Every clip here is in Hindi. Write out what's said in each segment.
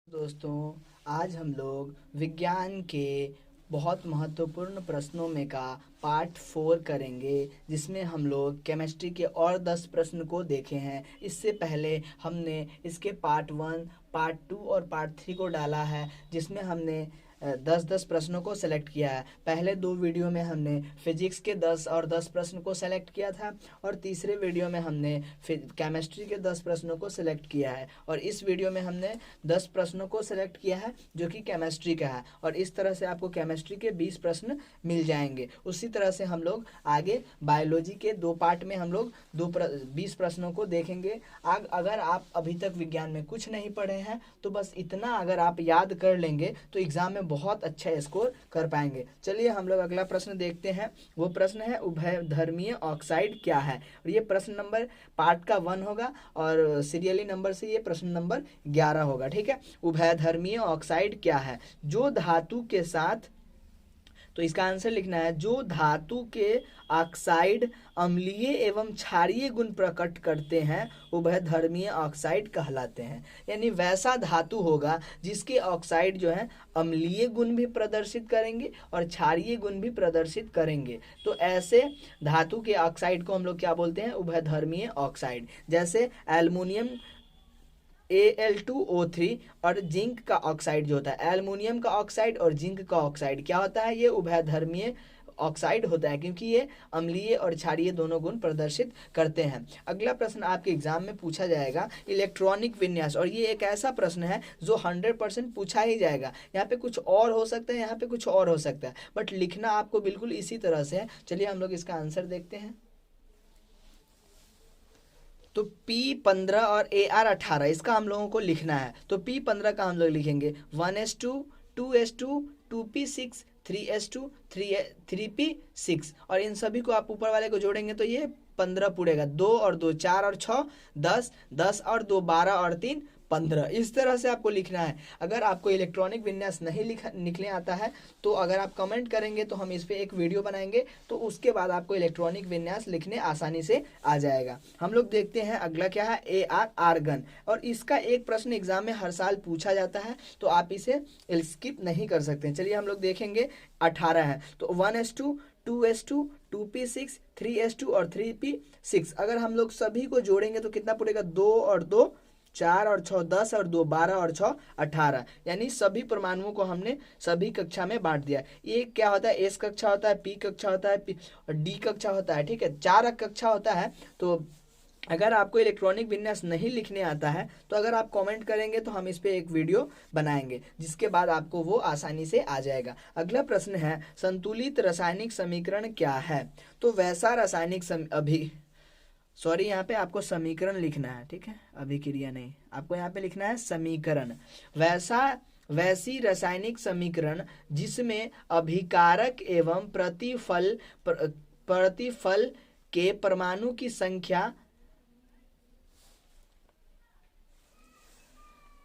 दोस्तों, आज हम लोग विज्ञान के बहुत महत्वपूर्ण प्रश्नों में का पार्ट 4 करेंगे, जिसमें हम लोग केमिस्ट्री के और 10 प्रश्न को देखे हैं। इससे पहले हमने इसके पार्ट 1, पार्ट 2 और पार्ट 3 को डाला है, जिसमें हमने 10-10 प्रश्नों को सेलेक्ट किया है। पहले 2 वीडियो में हमने फिजिक्स के 10 और 10 प्रश्न को सेलेक्ट किया था, और तीसरे वीडियो में हमने केमिस्ट्री के 10 प्रश्नों को सेलेक्ट किया है, और इस वीडियो में हमने 10 प्रश्नों को सेलेक्ट किया है जो कि केमिस्ट्री का है। और इस तरह से आपको केमिस्ट्री के 20 प्रश्न मिल जाएंगे। उसी तरह से हम लोग आगे बायोलॉजी के 2 पार्ट में हम लोग 20 प्रश्नों को देखेंगे। अगर आप अभी तक विज्ञान में कुछ नहीं पढ़े हैं तो बस इतना अगर आप याद कर लेंगे तो एग्जाम में बहुत अच्छा स्कोर कर पाएंगे। चलिए हम लोग अगला प्रश्न देखते हैं। वो प्रश्न है, उभयधर्मीय ऑक्साइड क्या है। और ये प्रश्न नंबर पार्ट का 1 होगा और सीरियली नंबर से ये प्रश्न नंबर 11 होगा। ठीक है, उभयधर्मीय ऑक्साइड क्या है। जो धातु के साथ, तो इसका आंसर लिखना है, जो धातु के ऑक्साइड अम्लीय एवं क्षारीय गुण प्रकट करते हैं उभयधर्मीय ऑक्साइड कहलाते हैं। यानी वैसा धातु होगा जिसके ऑक्साइड जो है अम्लीय गुण भी प्रदर्शित करेंगे और क्षारीय गुण भी प्रदर्शित करेंगे। तो ऐसे धातु के ऑक्साइड को हम लोग क्या बोलते हैं, उभयधर्मीय ऑक्साइड। जैसे एल्युमिनियम Al2O3 और जिंक का ऑक्साइड जो होता है, एल्युमिनियम का ऑक्साइड और जिंक का ऑक्साइड क्या होता है, ये उभयधर्मीय ऑक्साइड होता है, क्योंकि ये अम्लीय और क्षारीय दोनों गुण प्रदर्शित करते हैं। अगला प्रश्न आपके एग्जाम में पूछा जाएगा, इलेक्ट्रॉनिक विन्यास। और ये एक ऐसा प्रश्न है जो 100% पूछा ही जाएगा। यहाँ पे कुछ और हो सकता है, यहाँ पे कुछ और हो सकता है, बट लिखना आपको बिल्कुल इसी तरह से है। चलिए हम लोग इसका आंसर देखते हैं। तो P15 और AR18 इसका हम लोगों को लिखना है। तो P15 का हम लोग लिखेंगे 1s2 2s2 2p6 3s2 3p6, और इन सभी को आप ऊपर वाले को जोड़ेंगे तो ये 15 पूरेगा। 2 और 2 4 और 6 10, 10 और 2 12 और 3 15। इस तरह से आपको लिखना है। अगर आपको इलेक्ट्रॉनिक विन्यास नहीं लिखने आता है तो अगर आप कमेंट करेंगे तो हम इस पर एक वीडियो बनाएंगे, तो उसके बाद आपको इलेक्ट्रॉनिक विन्यास लिखने आसानी से आ जाएगा। हम लोग देखते हैं अगला क्या है, AR आर्गन। और इसका एक प्रश्न एग्जाम में हर साल पूछा जाता है, तो आप इसे स्किप नहीं कर सकते। चलिए हम लोग देखेंगे। 18 है तो 1s2 2s2 2p6 3s2 और 3p6। अगर हम लोग सभी को जोड़ेंगे तो कितना पड़ेगा, 2 और 2 4 और 6 10 और 2 12 और 6 18। यानी सभी परमाणुओं को हमने सभी कक्षा में बांट दिया। ये क्या होता है, एस कक्षा होता है, पी कक्षा होता है, और डी कक्षा होता है। ठीक है, 4 कक्षा होता है। तो अगर आपको इलेक्ट्रॉनिक विन्यास नहीं लिखने आता है तो अगर आप कमेंट करेंगे तो हम इस पे एक वीडियो बनाएंगे, जिसके बाद आपको वो आसानी से आ जाएगा। अगला प्रश्न है, संतुलित रासायनिक समीकरण क्या है। तो वैसा रासायनिक यहाँ पे आपको समीकरण लिखना है। ठीक है, अभिक्रिया नहीं, आपको यहाँ पे लिखना है समीकरण। वैसी रासायनिक समीकरण जिसमें अभिकारक एवं प्रतिफल के परमाणु की संख्या,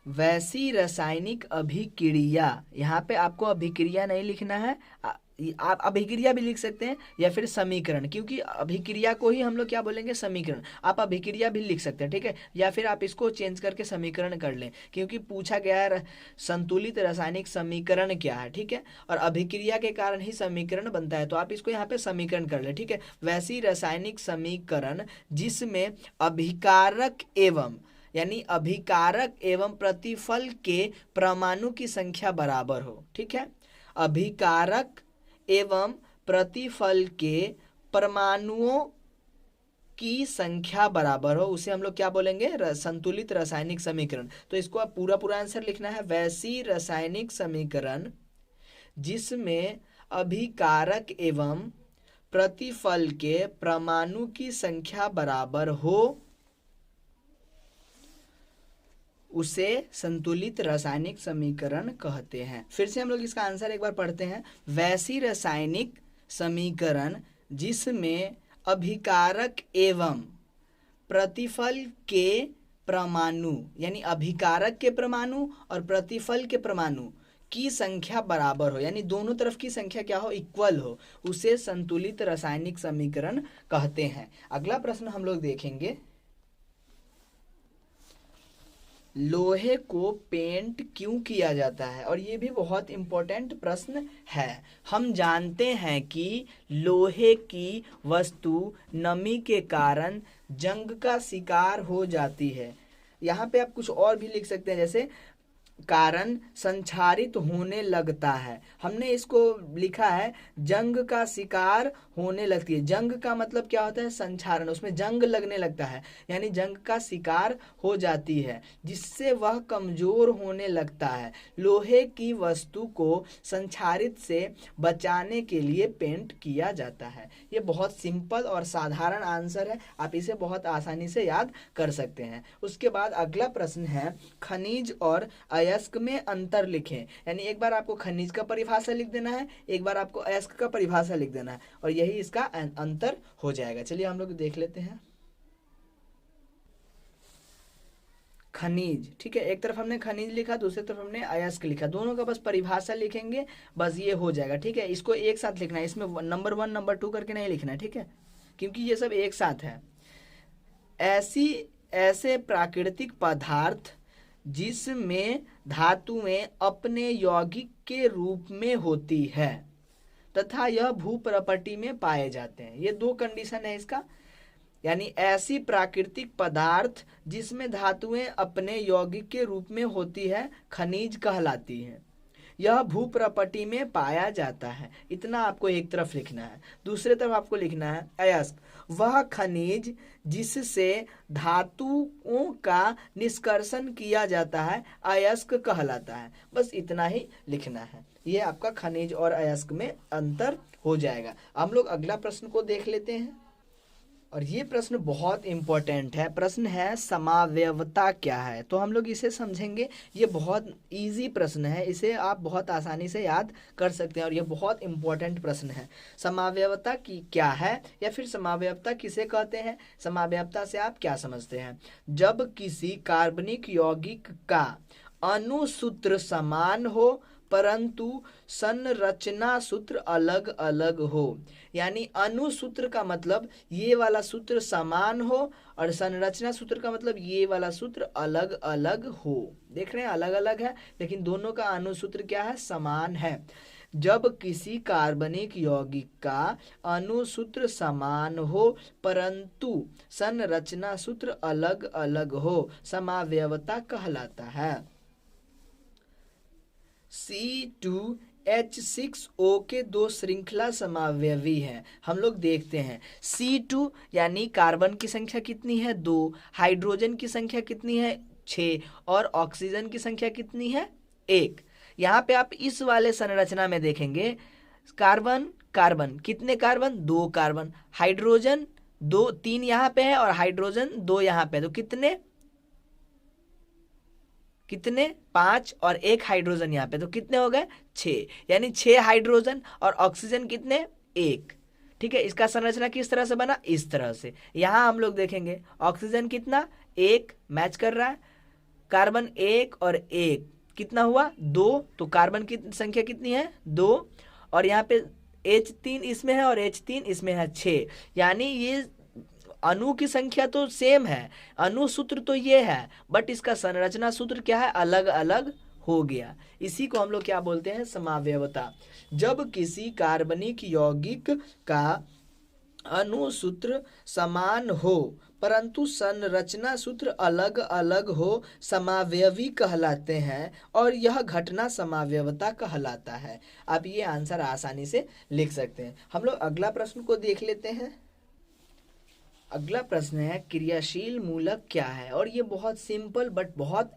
वैसी रासायनिक अभिक्रिया। यहाँ पे आपको अभिक्रिया नहीं लिखना है, आप अभिक्रिया भी लिख सकते हैं या फिर समीकरण, क्योंकि अभिक्रिया को ही हम लोग क्या बोलेंगे, समीकरण। आप अभिक्रिया भी लिख सकते हैं। ठीक है, या फिर आप इसको चेंज करके समीकरण कर लें, क्योंकि पूछा गया है संतुलित रासायनिक समीकरण क्या है। ठीक है, और अभिक्रिया के कारण ही समीकरण बनता है, तो आप इसको यहाँ पे समीकरण कर लें। ठीक है, वैसी रासायनिक समीकरण जिसमें अभिकारक एवं, यानी अभिकारक एवं प्रतिफल के परमाणु की संख्या बराबर हो। ठीक है, अभिकारक एवं प्रतिफल के परमाणुओं की संख्या बराबर हो, उसे हम लोग क्या बोलेंगे, संतुलित रासायनिक समीकरण। तो इसको आप पूरा आंसर लिखना है, वैसी रासायनिक समीकरण जिसमें अभिकारक एवं प्रतिफल के परमाणु की संख्या बराबर हो, उसे संतुलित रासायनिक समीकरण कहते हैं। फिर से हम लोग इसका आंसर एक बार पढ़ते हैं। वैसी रासायनिक समीकरण जिसमें अभिकारक एवं प्रतिफल के परमाणु, यानी अभिकारक के परमाणु और प्रतिफल के परमाणु की संख्या बराबर हो, यानी दोनों तरफ की संख्या क्या हो, इक्वल हो, उसे संतुलित रासायनिक समीकरण कहते हैं। अगला प्रश्न हम लोग देखेंगे। लोहे को पेंट क्यों किया जाता है? और ये भी बहुत इम्पोर्टेंट प्रश्न है। हम जानते हैं कि लोहे की वस्तु नमी के कारण जंग का शिकार हो जाती है। यहाँ पे आप कुछ और भी लिख सकते हैं, जैसे कारण संचारित होने लगता है। हमने इसको लिखा है जंग का शिकार होने लगती है। जंग का मतलब क्या होता है? संचारण, उसमें जंग लगने लगता है, यानी जंग का शिकार हो जाती है, जिससे वह कमजोर होने लगता है। लोहे की वस्तु को संचारित से बचाने के लिए पेंट किया जाता है। ये बहुत सिंपल और साधारण आंसर है, आप इसे बहुत आसानी से याद कर सकते हैं। उसके बाद अगला प्रश्न है खनिज और अयस्क में अंतर लिखें। यानी एक बार आपको खनिज का परिभाषा लिख देना है, एक बार आपको अयस्क का परिभाषा लिख देना है, और यही इसका अंतर हो जाएगा। चलिए हम लोग देख लेते हैं। खनिज, ठीक है, एक तरफ हमने खनिज लिखा, दूसरी तरफ हमने अयस्क लिखा, दोनों का बस परिभाषा लिखेंगे, बस ये हो जाएगा। ठीक है, इसको एक साथ लिखना है, इसमें नंबर 1 नंबर 2 करके नहीं लिखना है, ठीक है, क्योंकि ये सब एक साथ है। ऐसे प्राकृतिक पदार्थ जिसमें धातुएं अपने यौगिक के रूप में होती है तथा यह भूप्रपटी में पाए जाते हैं। ये दो कंडीशन है इसका, यानी ऐसी प्राकृतिक पदार्थ जिसमें धातुएं अपने यौगिक के रूप में होती है खनिज कहलाती हैं। यह भूप्रपटी में पाया जाता है। इतना आपको एक तरफ लिखना है। दूसरे तरफ आपको लिखना है अयस्क, वह खनिज जिससे धातुओं का निष्कर्षण किया जाता है अयस्क कहलाता है। बस इतना ही लिखना है। ये आपका खनिज और अयस्क में अंतर हो जाएगा। हम लोग अगला प्रश्न को देख लेते हैं, और ये प्रश्न बहुत इंपॉर्टेंट है। प्रश्न है समावयवता क्या है? तो हम लोग इसे समझेंगे। ये बहुत इजी प्रश्न है, इसे आप बहुत आसानी से याद कर सकते हैं, और ये बहुत इंपॉर्टेंट प्रश्न है। समावयवता की क्या है, या फिर समावयवता किसे कहते हैं? समावयवता से आप क्या समझते हैं? जब किसी कार्बनिक यौगिक का अणुसूत्र समान हो परंतु संरचना सूत्र अलग अलग हो। यानी अणुसूत्र का मतलब ये वाला सूत्र समान हो, और संरचना सूत्र का मतलब ये वाला सूत्र अलग अलग हो। देख रहे हैं, अलग अलग है, लेकिन दोनों का अणुसूत्र क्या है? समान है। जब किसी कार्बनिक यौगिक का अणुसूत्र समान हो परंतु संरचना सूत्र अलग अलग हो, समावयवता कहलाता है। C2H6O के दो श्रृंखला समावयवी हैं। हम लोग देखते हैं C2 यानी कार्बन की संख्या कितनी है? 2, हाइड्रोजन की संख्या कितनी है? 6, और ऑक्सीजन की संख्या कितनी है? 1। यहाँ पे आप इस वाले संरचना में देखेंगे कार्बन कार्बन, कितने कार्बन? 2 कार्बन, हाइड्रोजन 2 3 यहाँ पे है, और हाइड्रोजन 2 यहाँ पे, तो कितने 5 और 1 हाइड्रोजन यहाँ पे, तो कितने हो गए? 6। यानी 6 हाइड्रोजन और ऑक्सीजन कितने? 1। ठीक है, इसका संरचना किस तरह से बना? इस तरह से। यहाँ हम लोग देखेंगे ऑक्सीजन कितना? 1 मैच कर रहा है, कार्बन 1 और 1 कितना हुआ? 2, तो कार्बन की संख्या कितनी है? 2, और यहाँ पे H3 इसमें है और H3 इसमें है 6। यानी ये अणु की संख्या तो सेम है, अणु सूत्र तो ये है, बट इसका संरचना सूत्र क्या है? अलग अलग हो गया। इसी को हम लोग क्या बोलते हैं? समावयवता। जब किसी कार्बनिक यौगिक का अणु सूत्र समान हो परंतु संरचना सूत्र अलग अलग हो, समावयवी कहलाते हैं, और यह घटना समावयवता कहलाता है। आप ये आंसर आसानी से लिख सकते हैं। हम लोग अगला प्रश्न को देख लेते हैं। अगला प्रश्न है क्रियाशील मूलक क्या है? और ये बहुत सिंपल बट बहुत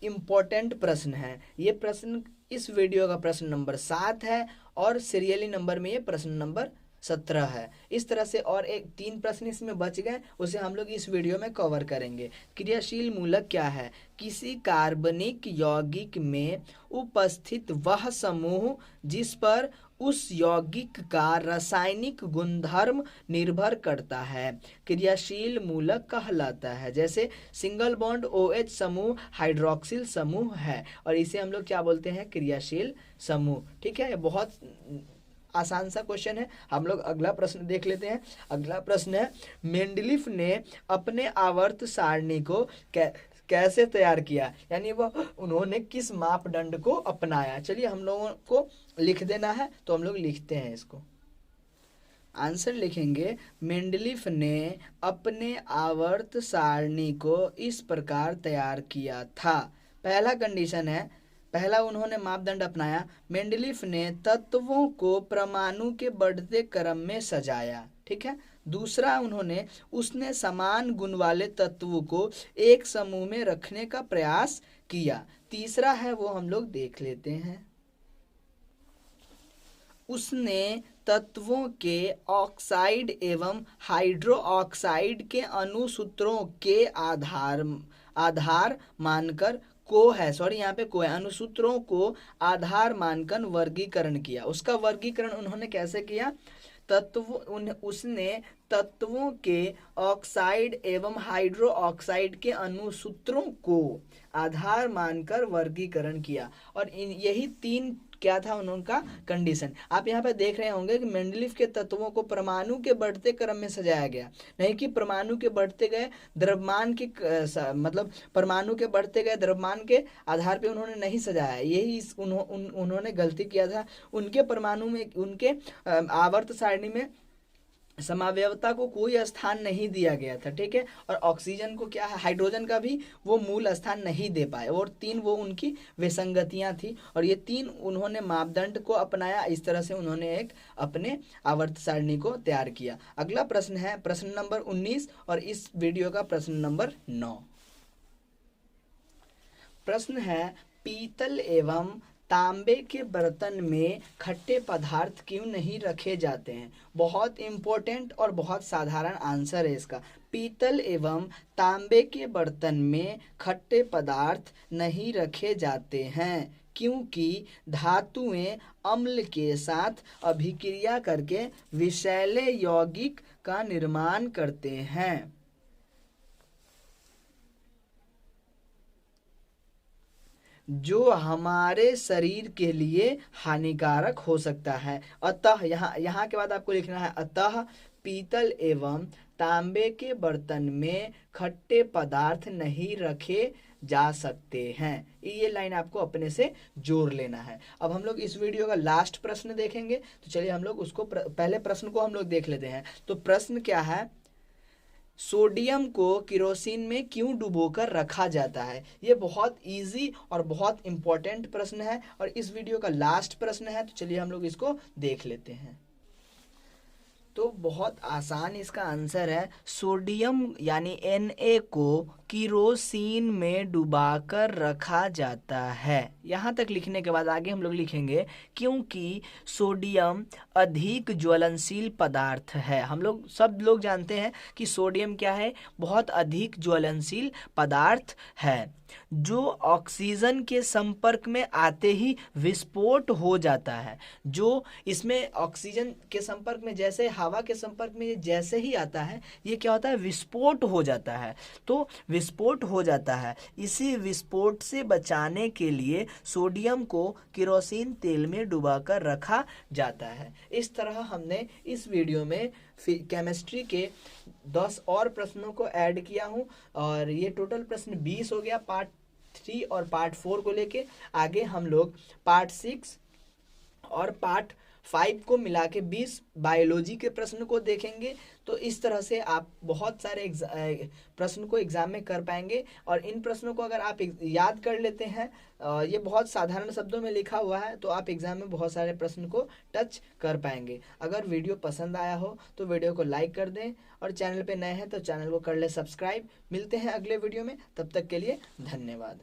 इम्पोर्टेंट प्रश्न है। ये प्रश्न इस वीडियो का प्रश्न नंबर 7 है, और सीरियली नंबर में ये प्रश्न नंबर 17 है। इस तरह से और 3 प्रश्न इसमें बच गए, उसे हम लोग इस वीडियो में कवर करेंगे। क्रियाशील मूलक क्या है? किसी कार्बनिक यौगिक में उपस्थित वह समूह जिस पर उस यौगिक का रासायनिक गुणधर्म निर्भर करता है क्रियाशील मूलक कहलाता है। जैसे सिंगल बॉन्ड OH समूह हाइड्रोक्सिल समूह है, और इसे हम लोग क्या बोलते हैं? क्रियाशील समूह। ठीक है, ये बहुत आसान सा क्वेश्चन है। हम लोग अगला प्रश्न देख लेते हैं। अगला प्रश्न है मेंडलीफ ने अपने आवर्त सारणी को कैसे तैयार किया, यानी वह उन्होंने किस मापदंड को अपनाया। चलिए हम लोगों को लिख देना है, तो हम लोग लिखते हैं इसको। आंसर लिखेंगे, मेंडलीफ ने अपने आवर्त सारणी को इस प्रकार तैयार किया था। पहला कंडीशन है, पहला उन्होंने मापदंड अपनाया, मेंडलीफ ने तत्वों को परमाणु के बढ़ते क्रम में सजाया। ठीक है। दूसरा उसने समान गुण वाले तत्वों को एक समूह में रखने का प्रयास किया। तीसरा है वो हम लोग देख लेते हैं, उसने तत्वों के ऑक्साइड एवं हाइड्रो ऑक्साइड के अणुसूत्रों के आधार मानकर यहाँ पे अणुसूत्रों को आधार मानकर वर्गीकरण किया। उसका वर्गीकरण उन्होंने कैसे किया, उसने तत्वों के ऑक्साइड एवं हाइड्रो ऑक्साइड के अणुसूत्रों को आधार मानकर वर्गीकरण किया। और यही तीन क्या था उनका कंडीशन। आप यहाँ पे देख रहे होंगे कि मेंडलीफ के तत्वों को परमाणु के बढ़ते क्रम में सजाया गया, नहीं कि परमाणु के बढ़ते गए द्रव्यमान के मतलब परमाणु के बढ़ते गए द्रव्यमान के आधार पे उन्होंने नहीं सजाया। यही उन्होंने गलती किया था। उनके परमाणु में, उनके आवर्त सारणी में समावयवता को कोई स्थान नहीं दिया गया था। ठीक है। और ऑक्सीजन को क्या है, हाइड्रोजन का भी वो मूल स्थान नहीं दे पाए। और तीन वो उनकी विसंगतियां थी, और ये तीन उन्होंने मापदंड को अपनाया। इस तरह से उन्होंने एक अपने आवर्त सारणी को तैयार किया। अगला प्रश्न है प्रश्न नंबर 19 और इस वीडियो का प्रश्न नंबर 9। प्रश्न है, पीतल एवं तांबे के बर्तन में खट्टे पदार्थ क्यों नहीं रखे जाते हैं। बहुत इंपॉर्टेंट और बहुत साधारण आंसर है इसका। पीतल एवं तांबे के बर्तन में खट्टे पदार्थ नहीं रखे जाते हैं क्योंकि धातुएं अम्ल के साथ अभिक्रिया करके विषैले यौगिक का निर्माण करते हैं, जो हमारे शरीर के लिए हानिकारक हो सकता है। अतः यहाँ के बाद आपको लिखना है, अतः पीतल एवं तांबे के बर्तन में खट्टे पदार्थ नहीं रखे जा सकते हैं। ये लाइन आपको अपने से जोड़ लेना है। अब हम लोग इस वीडियो का लास्ट प्रश्न देखेंगे, तो चलिए हम लोग उसको पहले प्रश्न को हम लोग देख लेते हैं। तो प्रश्न क्या है, सोडियम को केरोसिन में क्यों डुबोकर रखा जाता है। ये बहुत इजी और बहुत इंपॉर्टेंट प्रश्न है, और इस वीडियो का लास्ट प्रश्न है। तो चलिए हम लोग इसको देख लेते हैं। तो बहुत आसान इसका आंसर है, सोडियम यानी Na को केरोसिन में डुबाकर रखा जाता है। यहाँ तक लिखने के बाद आगे हम लोग लिखेंगे, क्योंकि सोडियम अधिक ज्वलनशील पदार्थ है। हम लोग सब लोग जानते हैं कि सोडियम क्या है, बहुत अधिक ज्वलनशील पदार्थ है, जो ऑक्सीजन के संपर्क में आते ही विस्फोट हो जाता है। जो इसमें ऑक्सीजन के संपर्क में, जैसे हवा के संपर्क में जैसे ही आता है, ये क्या होता है, विस्फोट हो जाता है। तो विस्फोट हो जाता है। इसी विस्फोट से बचाने के लिए सोडियम को केरोसिन तेल में डुबाकर रखा जाता है। इस तरह हमने इस वीडियो में केमिस्ट्री के 10 और प्रश्नों को ऐड किया हूँ, और ये टोटल प्रश्न 20 हो गया पार्ट 3 और पार्ट 4 को लेके। आगे हम लोग पार्ट 6 और पार्ट 5 को मिला के 20 बायोलॉजी के प्रश्न को देखेंगे। तो इस तरह से आप बहुत सारे प्रश्न को एग्जाम में कर पाएंगे। और इन प्रश्नों को अगर आप याद कर लेते हैं, ये बहुत साधारण शब्दों में लिखा हुआ है, तो आप एग्जाम में बहुत सारे प्रश्न को टच कर पाएंगे। अगर वीडियो पसंद आया हो तो वीडियो को लाइक कर दें, और चैनल पे नए हैं तो चैनल को कर ले सब्सक्राइब। मिलते हैं अगले वीडियो में, तब तक के लिए धन्यवाद।